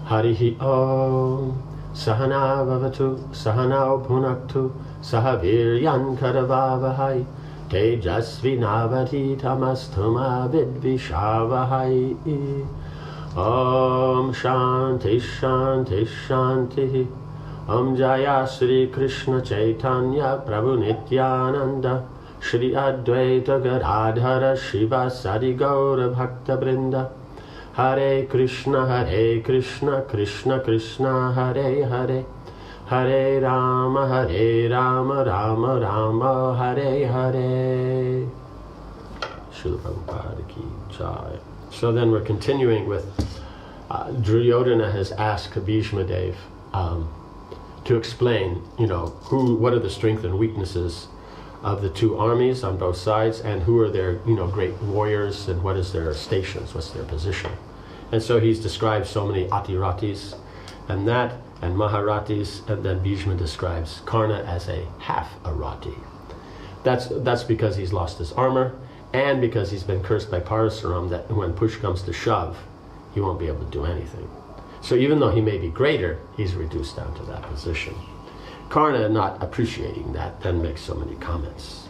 Harihi Om. Sahana Vavatu, Sahanao Punaktu, Sahaviryan Karavavahai, Tejasvinavati Tamastuma Vidvishavahai. Om Shanti Shanti Shanti. Om Jaya Sri Krishna Chaitanya Prabhu Nityananda, Shri Advaita Gadadhara Shiva Sadi Gaura Bhakta Brinda. Hare Krishna, Krishna Krishna, Hare Hare, Hare Rama, Rama Rama, Hare Hare. Srila Prabhupada ki jai. So then we're continuing with Duryodhana has asked Bhishma Dev to explain, what are the strengths and weaknesses of the two armies on both sides, and who are their, great warriors, and what is their stations, what's their position. And so he's described so many Atiratis and Maharatis, and then Bhishma describes Karna as a half Arati. That's because he's lost his armor, and because he's been cursed by Parasuram that when push comes to shove, he won't be able to do anything. So even though he may be greater, he's reduced down to that position. Karna, not appreciating that, then makes so many comments.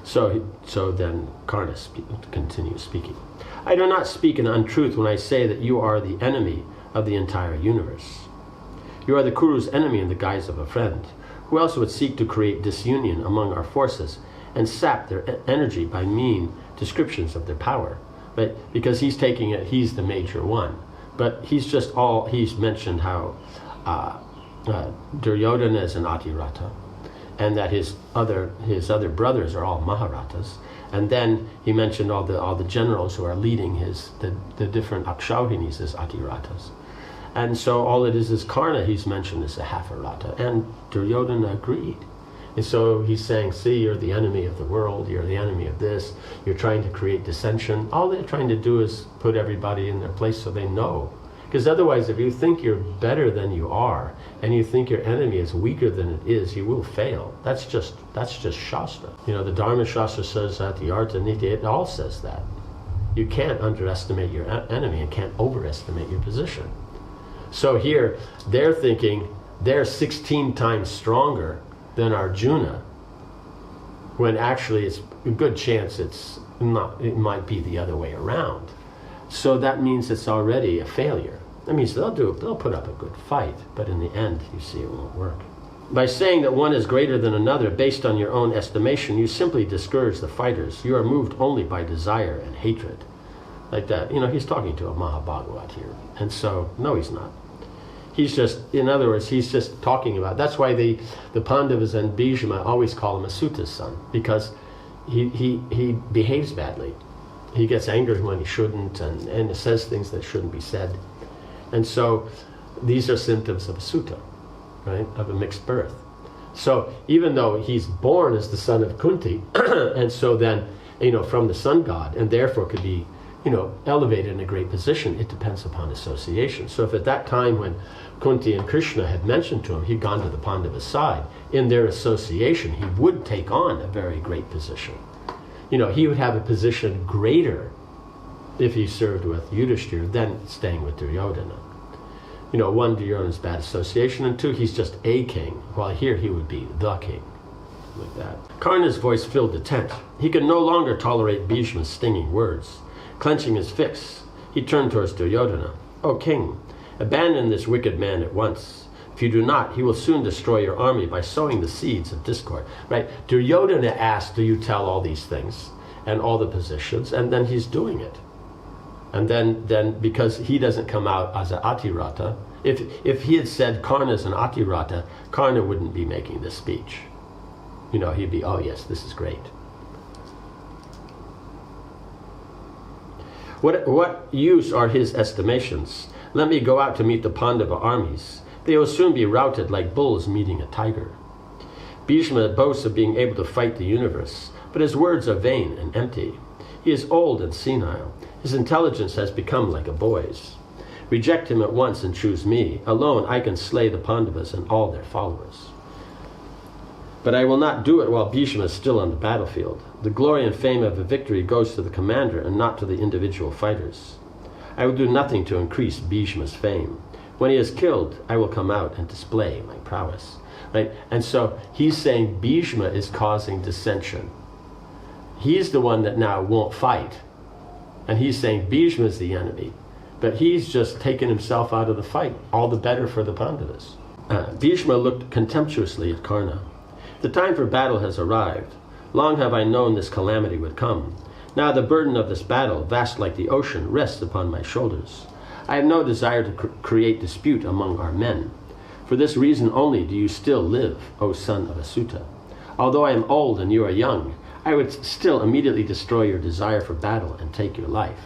So then Karna continues speaking. I do not speak an untruth when I say that you are the enemy of the entire universe. You are the Kuru's enemy in the guise of a friend. Who else would seek to create disunion among our forces and sap their energy by mean descriptions of their power? Right? Because he's taking it, he's the major one. But he's mentioned how Duryodhana is an Atirata, and that his other brothers are all Maharatas. And then he mentioned all the generals who are leading the different Akshauhinis as Atiratas. And so all it is Karna he's mentioned as a half Arata, and Duryodhana agreed. And so he's saying, see, you're the enemy of the world, you're the enemy of this, you're trying to create dissension. All they're trying to do is put everybody in their place so they know. Because otherwise, if you think you're better than you are, and you think your enemy is weaker than it is, you will fail. That's just Shastra. The Dharma Shastra says that, the Artha Niti, it all says that. You can't underestimate your enemy and can't overestimate your position. So here, they're thinking they're 16 times stronger than Arjuna, when actually it's a good chance it's not. It might be the other way around. So that means it's already a failure. That means they'll put up a good fight, but in the end, you see, it won't work. By saying that one is greater than another based on your own estimation, you simply discourage the fighters. You are moved only by desire and hatred. Like that. He's talking to a Mahabharata here. And so, no, he's not. He's just, in other words, he's just talking about, that's why the Pandavas and Bhishma always call him a Suta's son, because he behaves badly. He gets angry when he shouldn't, and says things that shouldn't be said. And so these are symptoms of a Suta, right, of a mixed birth. So even though he's born as the son of Kunti, and so then, from the sun god, and therefore could be, elevated in a great position, it depends upon association. So if at that time when Kunti and Krishna had mentioned to him, he'd gone to the Pandava's side, in their association, he would take on a very great position. He would have a position greater if he served with Yudhishthira than staying with Duryodhana. One, Duryodhana's bad association, and two, he's just a king, while here he would be the king. Like that. Karna's voice filled the tent. He could no longer tolerate Bhishma's stinging words. Clenching his fists, he turned towards Duryodhana. O king, abandon this wicked man at once. If you do not, he will soon destroy your army by sowing the seeds of discord. Right? Duryodhana asked, do you tell all these things and all the positions? And then he's doing it. And then because he doesn't come out as an Atirata, if he had said Karna is an Atirata, Karna wouldn't be making this speech. He'd be, oh yes, this is great. What use are his estimations? Let me go out to meet the Pandava armies. They will soon be routed like bulls meeting a tiger. Bhishma boasts of being able to fight the universe, but his words are vain and empty. He is old and senile. His intelligence has become like a boy's. Reject him at once and choose me. Alone I can slay the Pandavas and all their followers. But I will not do it while Bhishma is still on the battlefield. The glory and fame of a victory goes to the commander and not to the individual fighters. I will do nothing to increase Bhishma's fame. When he is killed, I will come out and display my prowess. Right? And so he's saying Bhishma is causing dissension. He's the one that now won't fight. And he's saying Bhishma is the enemy. But he's just taken himself out of the fight. All the better for the Pandavas. Bhishma looked contemptuously at Karna. The time for battle has arrived. Long have I known this calamity would come. Now the burden of this battle, vast like the ocean, rests upon my shoulders. I have no desire to create dispute among our men. For this reason only do you still live, O son of Asuta. Although I am old and you are young, I would still immediately destroy your desire for battle and take your life.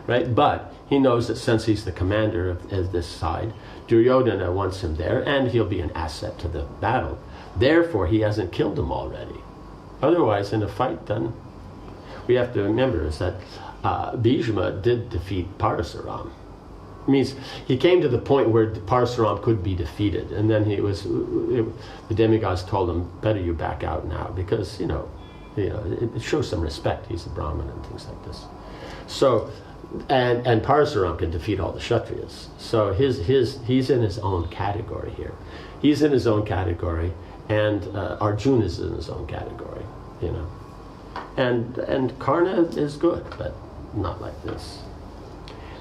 Right? But he knows that since he's the commander of this side, Duryodhana wants him there, and he'll be an asset to the battle. Therefore, he hasn't killed him already. Otherwise, in a fight, then, we have to remember is that Bhishma did defeat Parasuram. It means he came to the point where Parasuram could be defeated, and then the demigods told him, better you back out now, because, it shows some respect. He's a Brahmin and things like this. So, and Parasuram can defeat all the Kshatriyas. So he's in his own category here. He's in his own category, and Arjuna is in his own category, And Karna is good, but not like this.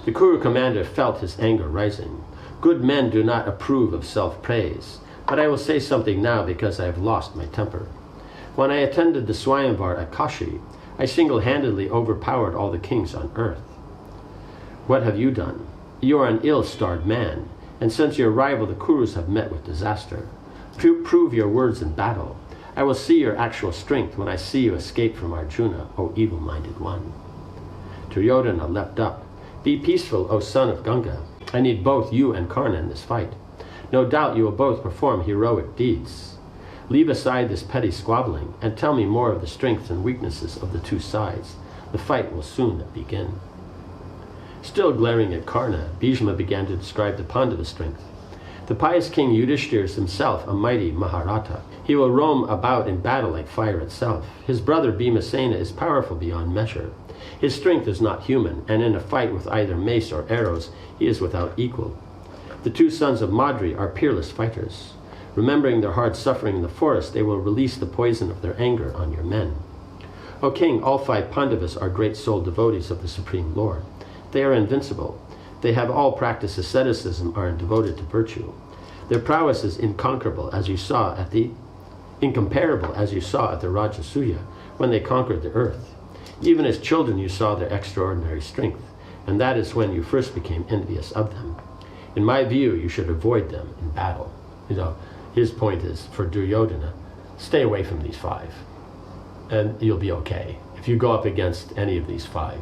The Kuru commander felt his anger rising. Good men do not approve of self-praise, but I will say something now because I have lost my temper. When I attended the Swayamvar at Kashi, I single-handedly overpowered all the kings on earth. What have you done? You are an ill-starred man, and since your rival the Kurus have met with disaster. Prove your words in battle. I will see your actual strength when I see you escape from Arjuna, O evil-minded one. Duryodhana leapt up. Be peaceful, O son of Ganga. I need both you and Karna in this fight. No doubt you will both perform heroic deeds. Leave aside this petty squabbling, and tell me more of the strengths and weaknesses of the two sides. The fight will soon begin. Still glaring at Karna, Bhishma began to describe the Pandava strength. The pious king Yudhishthira is himself a mighty Mahabharata. He will roam about in battle like fire itself. His brother Bhimasena is powerful beyond measure. His strength is not human, and in a fight with either mace or arrows, he is without equal. The two sons of Madri are peerless fighters. Remembering their hard suffering in the forest, they will release the poison of their anger on your men. O king, all 5 Pandavas are great soul devotees of the Supreme Lord. They are invincible. They have all practiced asceticism, are devoted to virtue. Their prowess is incomparable, as you saw at the Rajasuya, when they conquered the earth. Even as children you saw their extraordinary strength, and that is when you first became envious of them. In my view, you should avoid them in battle. His point is, for Duryodhana, stay away from these 5, and you'll be okay. If you go up against any of these 5,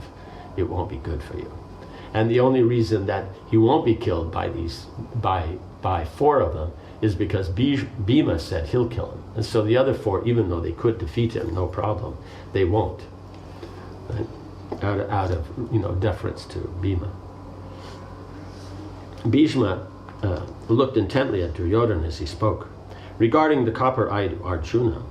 it won't be good for you. And the only reason that he won't be killed by 4 of them is because Bhima said he'll kill him. And so the other 4, even though they could defeat him, no problem, they won't. Right? Out of deference to Bhima. Bhishma looked intently at Duryodhana as he spoke. Regarding the copper-eyed Arjuna,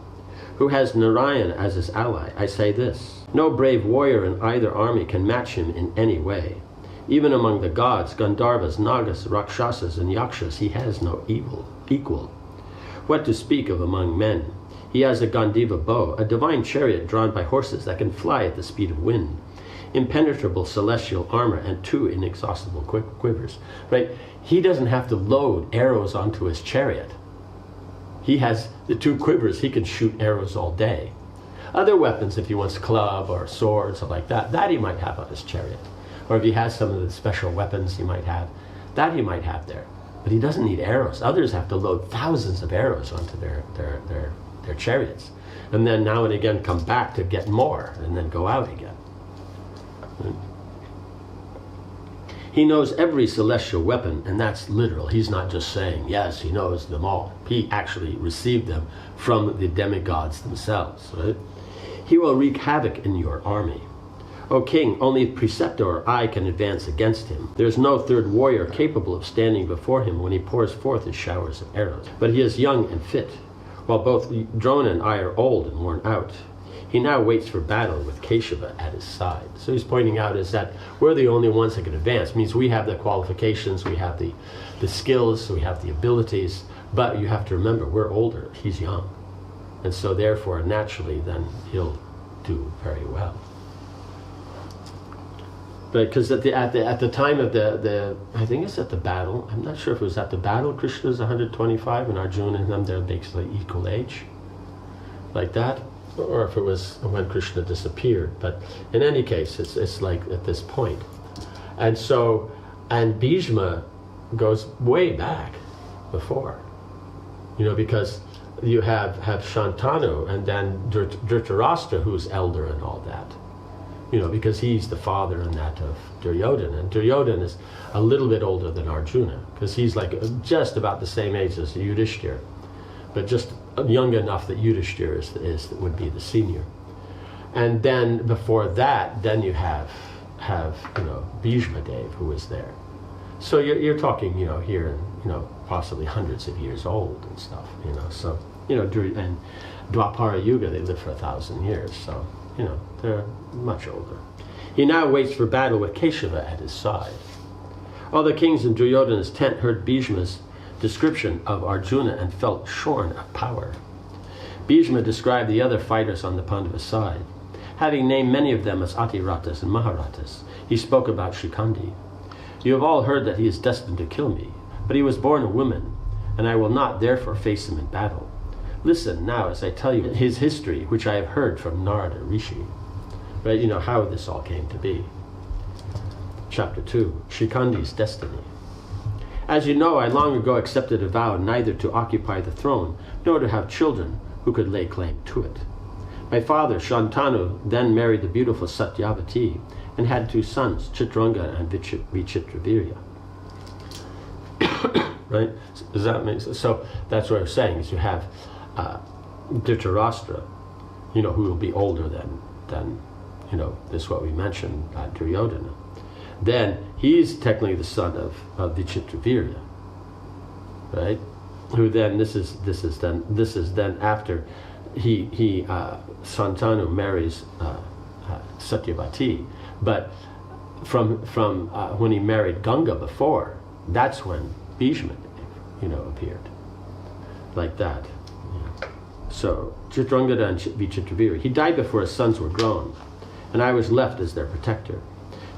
who has Narayan as his ally, I say this. No brave warrior in either army can match him in any way. Even among the gods, Gandharvas, Nagas, Rakshasas, and Yakshas, he has no equal. What to speak of among men? He has a Gandiva bow, a divine chariot drawn by horses that can fly at the speed of wind, impenetrable celestial armor, and 2 inexhaustible quivers. Right? He doesn't have to load arrows onto his chariot. He has the 2 quivers. He can shoot arrows all day. Other weapons, if he wants club or sword, something like that he might have on his chariot. Or if he has some of the special weapons he might have, that he might have there. But he doesn't need arrows. Others have to load thousands of arrows onto their chariots. And then now and again come back to get more, and then go out again. He knows every celestial weapon, and that's literal. He's not just saying, yes, he knows them all. He actually received them from the demigods themselves. Right? He will wreak havoc in your army. O king, only Preceptor or I can advance against him. There is no third warrior capable of standing before him when he pours forth his showers of arrows. But he is young and fit, while both Drona and I are old and worn out. He now waits for battle with Keshava at his side. So he's pointing out is that we're the only ones that can advance. It means we have the qualifications, we have the skills, we have the abilities, but you have to remember, we're older, he's young. And so therefore, naturally, then he'll do very well. But because at the time of the I think it's at the battle, I'm not sure if it was at the battle, Krishna's 125 and Arjuna and them, they're basically equal age, like that, or if it was when Krishna disappeared. But in any case, it's like at this point. And so, and Bhishma goes way back before, because you have Shantanu and then Dhritarashtra, who's elder and all that. Because he's the father in that of Duryodhana. And Duryodhana is a little bit older than Arjuna, because he's like just about the same age as Yudhishthira, but just young enough that Yudhishthira would be the senior. And then before that, then you have Bhishma Dev, who was there. So you're talking, here, possibly hundreds of years old and stuff, So, and Dwapara Yuga, they lived for 1,000 years, so. They're much older. He now waits for battle with Keshava at his side. All the kings in Duryodhana's tent heard Bhishma's description of Arjuna and felt shorn of power. Bhishma described the other fighters on the Pandava side. Having named many of them as Atiratas and Maharatas, he spoke about Shikandi. You have all heard that he is destined to kill me, but he was born a woman, and I will not therefore face him in battle. Listen now as I tell you his history, which I have heard from Narada Rishi. Right, how this all came to be. Chapter 2, Shikandi's destiny. As you know, I long ago accepted a vow neither to occupy the throne, nor to have children who could lay claim to it. My father, Shantanu, then married the beautiful Satyavati, and had 2 sons, Chitranga and Vichitravirya. Right? Does that make sense? So that's what I was saying, is you have Dhritarashtra, who will be older than this is what we mentioned, Duryodhana. Then he's technically the son of Vichitravirya, right? Who then this is then after he Santanu marries Satyavati, but from when he married Ganga before, that's when Bhishma, appeared, like that. So, Chitrangada and Vichitravirya. He died before his sons were grown, and I was left as their protector.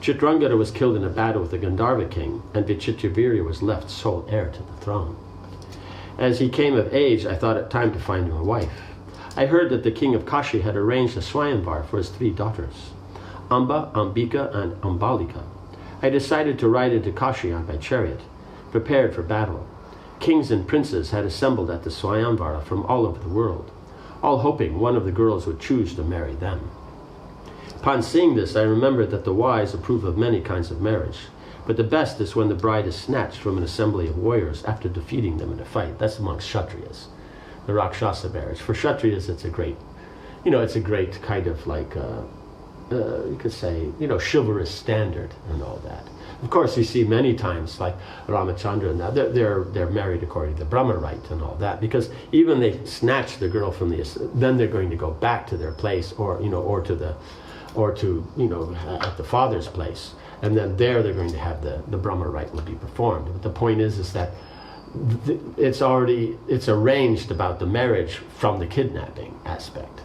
Chitrangada was killed in a battle with the Gandharva king, and Vichitravirya was left sole heir to the throne. As he came of age, I thought it time to find him a wife. I heard that the king of Kashi had arranged a Swayamvar for his 3 daughters, Amba, Ambika, and Ambalika. I decided to ride into Kashi on my chariot, prepared for battle. Kings and princes had assembled at the Swayamvara from all over the world, all hoping one of the girls would choose to marry them. Upon seeing this, I remembered that the wise approve of many kinds of marriage, but the best is when the bride is snatched from an assembly of warriors after defeating them in a fight. That's amongst Kshatriyas, the Rakshasa marriage. For Kshatriyas, it's a great, it's a great kind of like, you could say, chivalrous standard and all that. Of course, you see many times, like Ramachandra and that, they're married according to the Brahma rite and all that, because even they snatch the girl from then they're going to go back to their place, or at the father's place, and then there they're going to have the Brahma rite will be performed. But the point is that it's arranged about the marriage from the kidnapping aspect,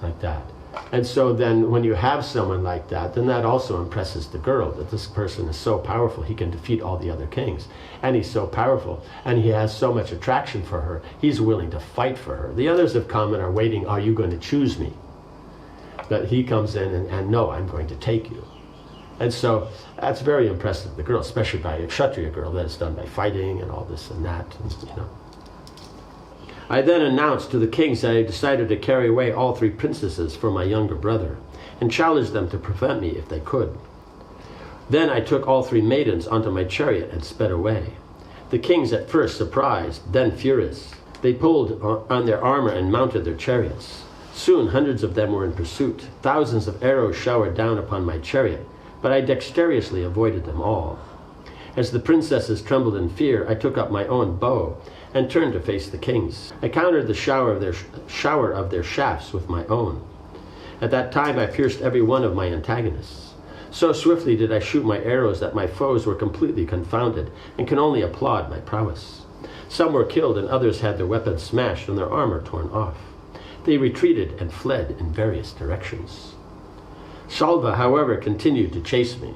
like that. And so then when you have someone like that, then that also impresses the girl, that this person is so powerful, he can defeat all the other kings. And he's so powerful, and he has so much attraction for her, he's willing to fight for her. The others have come and are waiting, are you going to choose me? But he comes in and no, I'm going to take you. And so that's very impressive, the girl, especially by a Kshatriya girl, that is done by fighting and all this and that, I then announced to the kings that I decided to carry away all 3 princesses for my younger brother, and challenged them to prevent me if they could. Then I took all 3 maidens onto my chariot and sped away. The kings at first surprised, then furious. They pulled on their armor and mounted their chariots. Soon hundreds of them were in pursuit. Thousands of arrows showered down upon my chariot, but I dexterously avoided them all. As the princesses trembled in fear, I took up my own bow and turned to face the kings. I countered the shower of their shafts with my own. At that time I pierced every one of my antagonists. So swiftly did I shoot my arrows that my foes were completely confounded and can only applaud my prowess. Some were killed and others had their weapons smashed and their armor torn off. They retreated and fled in various directions. Shalva, however, continued to chase me.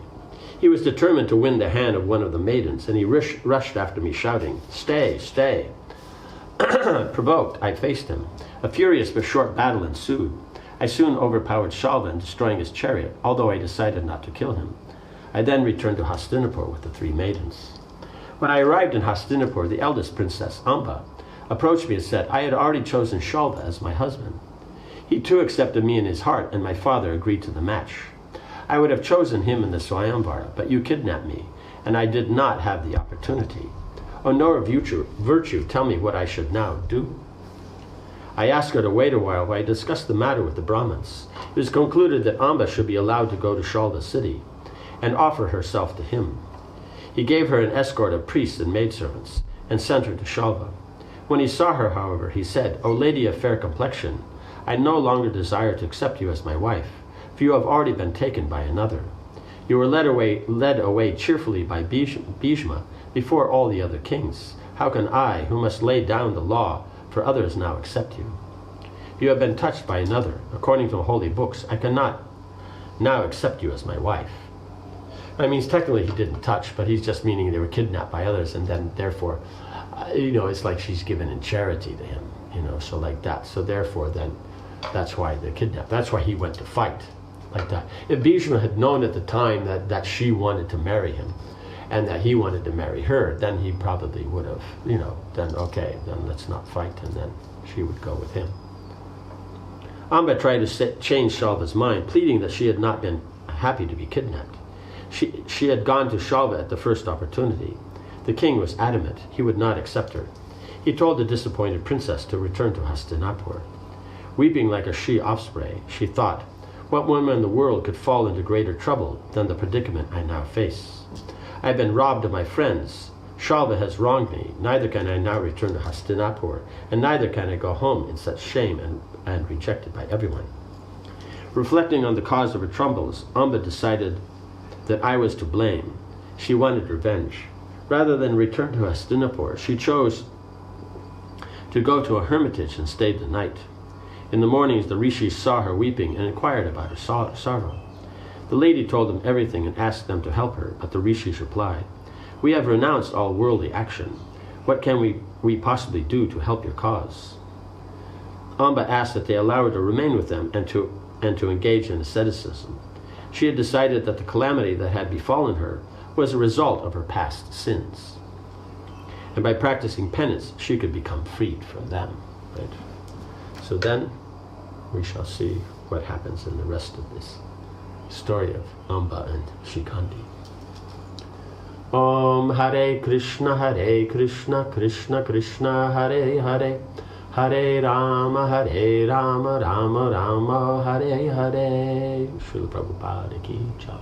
He was determined to win the hand of one of the maidens, and he rushed after me, shouting, "Stay, stay!" Provoked, I faced him. A furious but short battle ensued. I soon overpowered Shalva in destroying his chariot, although I decided not to kill him. I then returned to Hastinapur with the 3 maidens. When I arrived in Hastinapur, the eldest princess, Amba, approached me and said I had already chosen Shalva as my husband. He too accepted me in his heart, and my father agreed to the match. I would have chosen him in the Swayamvara, but you kidnapped me, and I did not have the opportunity. O knower of virtue, tell me what I should now do. I asked her to wait a while I discussed the matter with the Brahmins. It was concluded that Amba should be allowed to go to Shalva's city and offer herself to him. He gave her an escort of priests and maidservants and sent her to Shalva. When he saw her, however, he said, "O lady of fair complexion, I no longer desire to accept you as my wife, for you have already been taken by another. You were led away cheerfully by Bhishma before all the other kings. How can I, who must lay down the law for others, now accept you? You have been touched by another. According to the holy books, I cannot now accept you as my wife." I mean, technically he didn't touch, but he's just meaning they were kidnapped by others, and then therefore, it's like she's given in charity to him, so like that. So therefore then, that's why they're kidnapped. That's why he went to fight like that. If Bhishma had known at the time that she wanted to marry him and that he wanted to marry her, then he probably would have, then okay, then let's not fight, and then she would go with him. Amba tried to change Shalva's mind, pleading that she had not been happy to be kidnapped. She had gone to Shalva at the first opportunity. The king was adamant he would not accept her. He told the disappointed princess to return to Hastinapur. Weeping like a she-offspring, she thought, what woman in the world could fall into greater trouble than the predicament I now face? I have been robbed of my friends. Shalva has wronged me. Neither can I now return to Hastinapur, and neither can I go home in such shame and rejected by everyone. Reflecting on the cause of her troubles, Amba decided that I was to blame. She wanted revenge. Rather than return to Hastinapur, she chose to go to a hermitage and stay the night. In the mornings, the rishis saw her weeping and inquired about her sorrow. The lady told them everything and asked them to help her, but the rishis replied, "We have renounced all worldly action. What can we possibly do to help your cause?" Amba asked that they allow her to remain with them and to engage in asceticism. She had decided that the calamity that had befallen her was a result of her past sins, and by practicing penance she could become freed from them. Right? So then we shall see what happens in the rest of this story of Amba and Shikandi. Om Hare Krishna, Krishna Krishna, Hare Hare, Hare Rama, Rama Rama, Hare Hare. Srila Prabhupada ki jai.